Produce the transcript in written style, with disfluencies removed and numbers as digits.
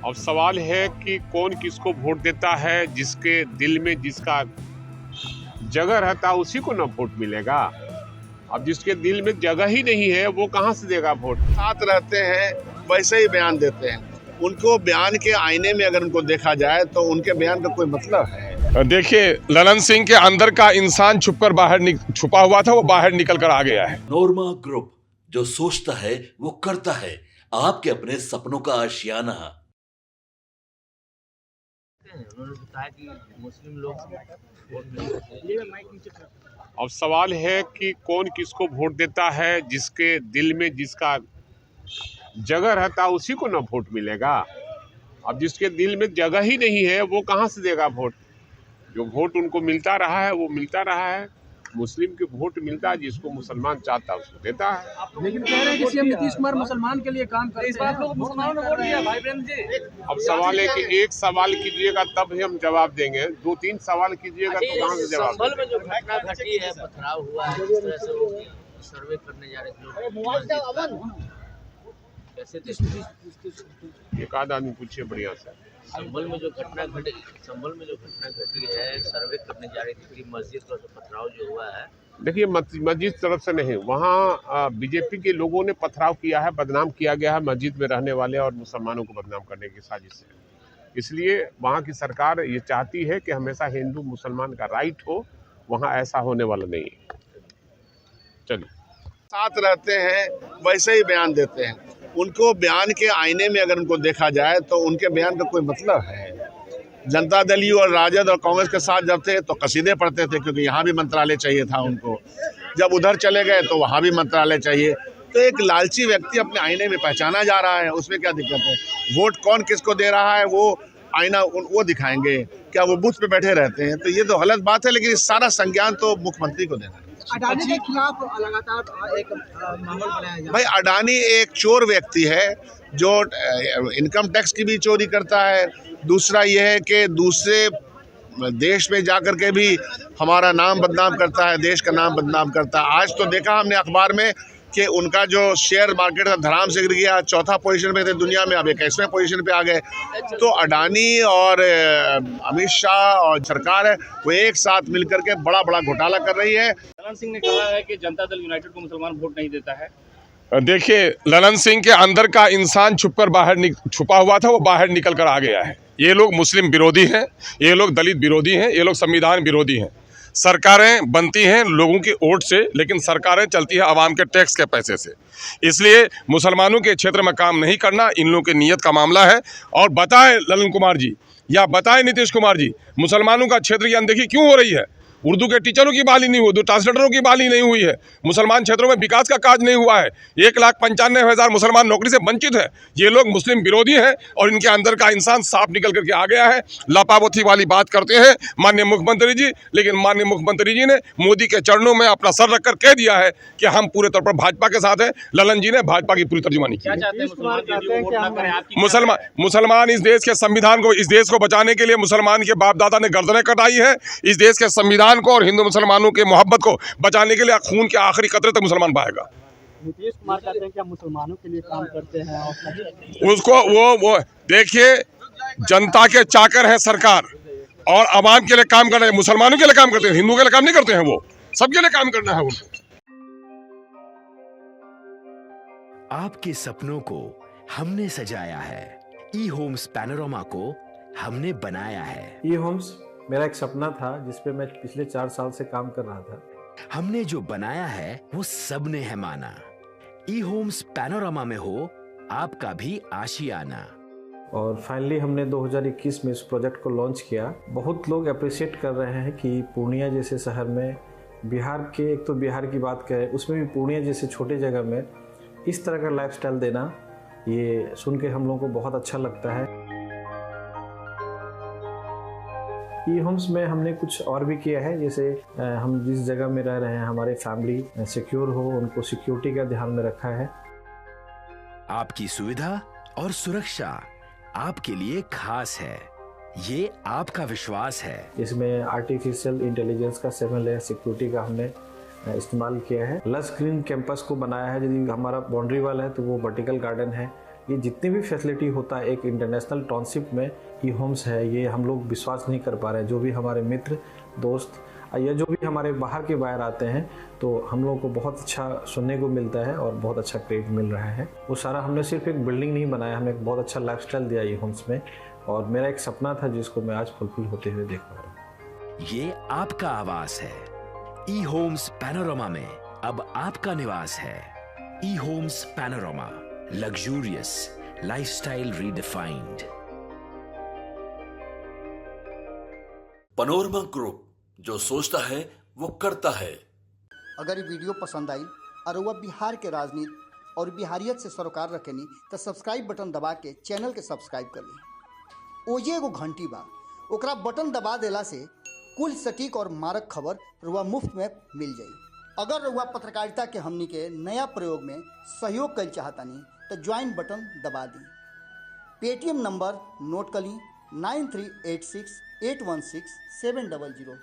अब सवाल है कि कौन किसको वोट देता है। जिसके दिल में जिसका जगह रहता है उसी को ना वोट मिलेगा। अब जिसके दिल में जगह ही नहीं है वो कहाँ से देगा वोट। साथ रहते हैं वैसे ही बयान देते हैं। उनको बयान के आईने में अगर उनको देखा जाए तो उनके बयान का कोई मतलब है। देखिए, ललन सिंह के अंदर का इंसान छुपा हुआ था, वो बाहर निकल कर आ गया है। नोरमा ग्रुप, जो सोचता है वो करता है। आपके अपने सपनों का आशियाना। उन्होंने बताया कि मुस्लिम लोग अब सवाल है कि कौन किसको वोट देता है। जिसके दिल में जिसका जगह रहता है उसी को ना वोट मिलेगा। अब जिसके दिल में जगह ही नहीं है वो कहाँ से देगा वोट। जो वोट उनको मिलता रहा है वो मिलता रहा है। मुस्लिम के वोट मिलता है, जिसको मुसलमान चाहता है उसको देता है। लेकिन कह रहे हैं कि सीएम नीतीश कुमार मुसलमान के लिए काम करते हैं। इस बात को मुसलमानों ने वोट दिया भाई प्रेम जी। अब सवाल है कि एक सवाल कीजिएगा तब ही हम जवाब देंगे, 2-3 सवाल कीजिएगा तो कहाँ से जवाब संभल में जो घटना घटी है, पथराव हुआ है, जिस तरह से वो सर्वे करने जा रहे थे, कैसे थे? एक आध आदमी पूछिए बढ़िया से। संभल में जो घटना घटी है, सर्वे करने जा रही थी मस्जिद का पथराव जो हुआ है। देखिए, मस्जिद तरफ से नहीं, वहाँ बीजेपी के लोगों ने पथराव किया है, बदनाम किया गया है मस्जिद में रहने वाले और मुसलमानों को बदनाम करने की साजिश है। इसलिए वहाँ की सरकार ये चाहती है कि हमेशा हिंदू मुसलमान का राइट हो, वहाँ ऐसा होने वाला नहीं है। चलिए, साथ रहते हैं वैसे ही बयान देते हैं। उनको बयान के आईने में अगर उनको देखा जाए तो उनके बयान का कोई मतलब है। जनता दल यू और राजद और कांग्रेस के साथ जब थे तो कसीदे पढ़ते थे, क्योंकि यहाँ भी मंत्रालय चाहिए था उनको। जब उधर चले गए तो वहाँ भी मंत्रालय चाहिए। तो एक लालची व्यक्ति अपने आईने में पहचाना जा रहा है, उसमें क्या दिक्कत है। वोट कौन किसको दे रहा है वो आईना वो दिखाएंगे, क्या वो बूथ पे बैठे रहते हैं। तो ये तो गलत बात है, लेकिन इस सारा संज्ञान तो मुख्यमंत्री को देना है। अडानी के खिलाफ लगातार एक माहौल बनाया जा। भाई, अडानी एक चोर व्यक्ति है जो इनकम टैक्स की भी चोरी करता है। दूसरा यह है कि दूसरे देश में जाकर के भी हमारा नाम बदनाम करता है, देश का नाम बदनाम करता है। आज तो देखा हमने अखबार में कि उनका जो शेयर मार्केट था धड़ाम से गिर गया। चौथा पोजीशन पे थे दुनिया में, अब 21वें पोजीशन पे आ गए। तो अडानी और अमित शाह और सरकार है वो एक साथ मिलकर के बड़ा बड़ा घोटाला कर रही है। ललन सिंह ने कहा है कि जनता दल यूनाइटेड को मुसलमान वोट नहीं देता है। देखिए, ललन सिंह के अंदर का इंसान छुपा हुआ था, वो बाहर निकल कर आ गया है। ये लोग मुस्लिम विरोधी हैं, ये लोग दलित विरोधी हैं, ये लोग संविधान विरोधी हैं। सरकारें बनती हैं लोगों की वोट से, लेकिन सरकारें चलती है आवाम के टैक्स के पैसे से। इसलिए मुसलमानों के क्षेत्र में काम नहीं करना इन लोगों की नीयत का मामला है। और बताएं ललन कुमार जी या बताएं नीतीश कुमार जी, मुसलमानों का क्षेत्र की अनदेखी क्यों हो रही है। उर्दू के टीचरों की बहाली नहीं हुई, ट्रांसलेटरों की बहाली नहीं हुई है। मुसलमान क्षेत्रों में विकास का काज नहीं हुआ है। 1,95,000 मुसलमान नौकरी से वंचित है। ये लोग मुस्लिम विरोधी हैं और इनके अंदर का इंसान साफ निकल करके आ गया है। लापाबोथी वाली बात करते हैं माननीय मुख्यमंत्री जी, लेकिन माननीय मुख्यमंत्री जी ने मोदी के चरणों में अपना सर रखकर कह दिया है कि हम पूरे तौर पर भाजपा के साथ हैं। ललन जी ने भाजपा की पूरी तर्जुमानी की। मुसलमान इस देश के संविधान को, इस देश को बचाने के लिए मुसलमान के बाप दादा ने गर्दनें कटाई है। इस देश के संविधान को और हिंदू मुसलमानों के मोहब्बत को बचाने के लिए खून के आखिरी कतरे तक मुसलमान बहाएगा। नीतीश कुमार कहते हैं कि हम मुसलमानों के लिए काम करते हैं और उसको वो देखिए, जनता के चाकर है सरकार और आवाम के लिए काम कर रहे हैं। मुसलमानों के लिए काम करते हैं, हिंदुओं के लिए काम नहीं करते हैं। वो सबके लिए काम करना है उनको। आपके सपनों को हमने सजाया है, ई होम्स पैनोरामा को हमने बनाया है। ई होम्स मेरा एक सपना था जिसपे मैं पिछले 4 साल से काम कर रहा था। हमने जो बनाया है वो सबने है माना। ई होम्स पैनोरामा में हो आपका भी आशियाना। और फाइनली हमने 2021 में इस प्रोजेक्ट को लॉन्च किया। बहुत लोग अप्रिशिएट कर रहे हैं कि पूर्णिया जैसे शहर में, बिहार के, एक तो बिहार की बात करें उसमें भी पूर्णिया जैसे छोटे जगह में इस तरह का लाइफस्टाइल देना, ये सुन के हम लोगों को बहुत अच्छा लगता है। ई होम्स में हमने कुछ और भी किया है, जैसे हम जिस जगह में रह रहे हैं हमारे फैमिली सिक्योर हो, उनको सिक्योरिटी का ध्यान में रखा है। आपकी सुविधा और सुरक्षा आपके लिए खास है, ये आपका विश्वास है। इसमें आर्टिफिशियल इंटेलिजेंस का 7 लेयर सिक्योरिटी का हमने इस्तेमाल किया है। लस ग्रीन कैंपस को बनाया है। यदि हमारा बाउंड्री वाल है तो वो वर्टिकल गार्डन है, ये जितनी भी फैसिलिटी होता है एक इंटरनेशनल टाउनशिप में ई होम्स है, ये हम लोग विश्वास नहीं कर पा रहे हैं। जो भी हमारे मित्र दोस्त या जो भी हमारे बाहर के बाहर आते हैं तो हम लोगों को बहुत अच्छा सुनने को मिलता है और बहुत अच्छा क्रेडिट मिल रहा है। वो सारा हमने सिर्फ एक बिल्डिंग नहीं बनाया, हमें एक बहुत अच्छा लाइफस्टाइल दिया ई होम्स में, और मेरा एक सपना था जिसको मैं आज फुलफिल होते हुए देख पा रहा हूँ। ये आपका आवास है। ई होम्स पैनोरामा में अब आपका निवास है। E homes Panorama, luxurious lifestyle redefined. Panorama group, जो सोचता है वो करता है। अगर ये वीडियो पसंद आई और वह बिहार के राजनीति और बिहारियत से सरोकार रखेनी तो सब्सक्राइब बटन दबा के चैनल के सब्सक्राइब कर ली। ओजे एगो घंटी बा, ओकरा बटन दबा देला से कुल सटीक और मारक खबर रुआ मुफ्त में मिल जाई। अगर रुआ पत्रकारिता के हमनी के नया प्रयोग में सहयोग कर चाहतानी तो ज्वाइन बटन दबा दी। पेटीएम नंबर नोट कर ली 9386816700।